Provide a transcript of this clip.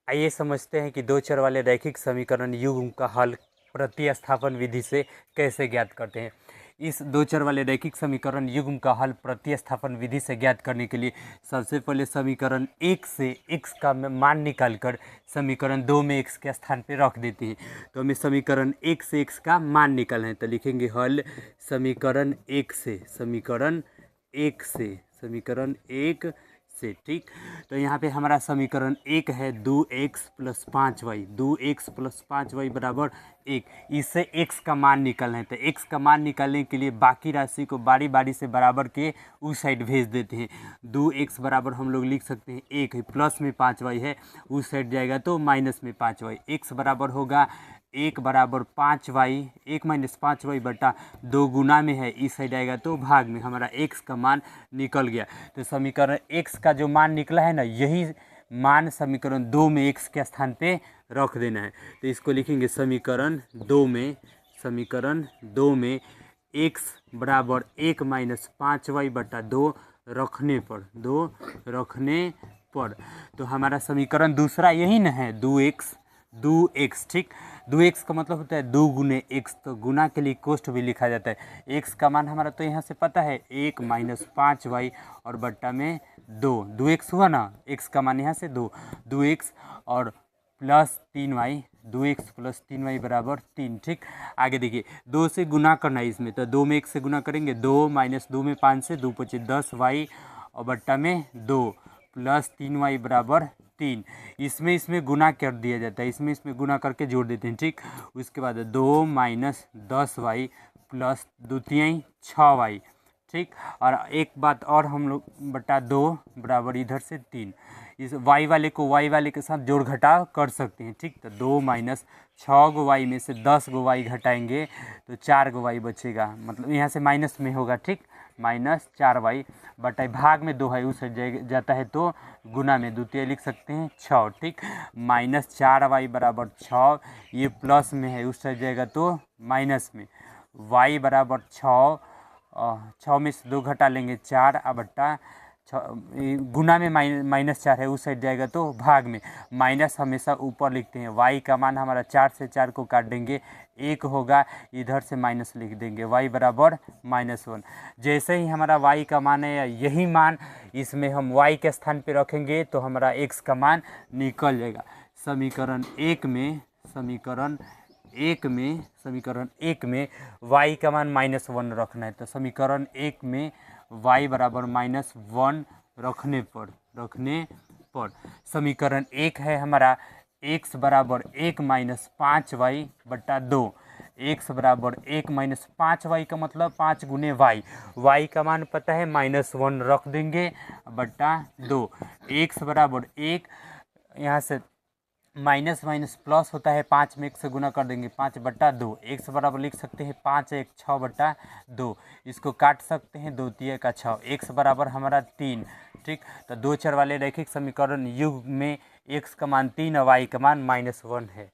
आइए समझते हैं कि दो चर वाले रैखिक समीकरण युग्म का हल प्रतिस्थापन विधि से कैसे ज्ञात करते हैं। इस दो चर वाले रैखिक समीकरण युग्म का हल प्रतिस्थापन विधि से ज्ञात करने के लिए सबसे पहले समीकरण 1 से x का मान निकालकर समीकरण 2 में x के स्थान पे रख देते हैं। तो हमें समीकरण 1 से x का मान निकालना है, तो लिखेंगे हल समीकरण 1 से, समीकरण 1 से, समीकरण 1 से। ठीक, तो यहाँ पे हमारा समीकरण 1 है 2x + 5y, 2x + 5y बराबर 1। इससे x का मान निकालना है, तो x का मान निकालने के लिए बाकी राशि को बारी बारी से बराबर के उस साइड भेज देते हैं। 2x बराबर हम लोग लिख सकते हैं 1 है, प्लस में 5y है, उस साइड जाएगा तो माइनस में 5y। x बराबर होगा 1 बराबर 5y, 1 - 5y बटा 2 गुना में है, इस साइड आएगा तो भाग में, हमारा x का मान निकल गया। तो समीकरण x का जो मान निकला है ना, यही मान समीकरण 2 में x के स्थान पे रख देना है। तो इसको लिखेंगे समीकरण 2 में, समीकरण 2 में x बराबर 1 - 5y बटा 2 रखने पर, 2 रखने पर, तो हमारा समीकरण दूसरा यही ना है 2x। ठीक, 2x का मतलब होता है 2 गुने x, तो गुना के लिए कोष्ठ भी लिखा जाता है। x का मान हमारा तो यहाँ से पता है 1 - 5y और बट्टा में 2x हुआ ना, x का मान यहाँ से 2x और प्लस 3y, 2x + 3y बराबर 3। ठीक, आगे देखिए 2 से गुना करना है इसमें, तो 2 में 1 से गुना करेंगे, 2 - 2 में 5 से 2 × 5 = 10y और बट्टा में 2 प्लस 3y बराबर 3। इसमें गुना कर दिया जाता है, इसमें गुना करके जोड़ देते हैं। ठीक, उसके बाद 2 - 10y प्लस 2 × 3 = 6y। ठीक, और एक बात और, हम लोग बटा 2 बराबर इधर से 3, इस y वाले को y वाले के साथ जोड़ घटाव कर सकते हैं। ठीक, तो 2 - 6 गो y में से 10 गो y घटाएंगे तो 4 गो y बचेगा, मतलब यहाँ से माइनस में होगा। ठीक, -4y बटा भाग में 2 है, उस जाता है तो गुना में, द्वितीय लिख सकते हैं 6। ठीक, -4y बराबर 6, ये प्लस में है, उस साइड जाएगा तो माइनस में, y बराबर 6, 6 में से 2 घटा लेंगे 4 बट्टा गुना में -4 है, उस साइड जाएगा तो भाग में, माइनस हमेशा ऊपर लिखते हैं। y का मान हमारा 4 से 4 को काट देंगे, 1 होगा, इधर से माइनस लिख देंगे, y बराबर -1। जैसे ही हमारा y का मान है यही मान इसमें हम y के स्थान पे रखेंगे तो हमारा x का मान निकल जाएगा। समीकरण 1 में, समीकरण 1 में y का मान -1 रखना है, तो समीकरण 1 में y बराबर -1 रखने पर समीकरण 1 है हमारा x बराबर 1 - 5y बटा 2। x बराबर 1 - 5y का मतलब 5 गुने y का मान पता है -1 रख देंगे बटा 2। x बराबर 1, यहाँ से माइनस प्लस होता है, 5 में 1 से गुना कर देंगे, 5 बटा 2। x बराबर लिख सकते हैं 5 × 1 = 6 बटा 2, इसको काट सकते हैं, 2 × 3 = 6, x बराबर हमारा 3। ठीक, तो दो चर वाले रैखिक समीकरण युग्म में x का मान 3 और y का मान -1 है।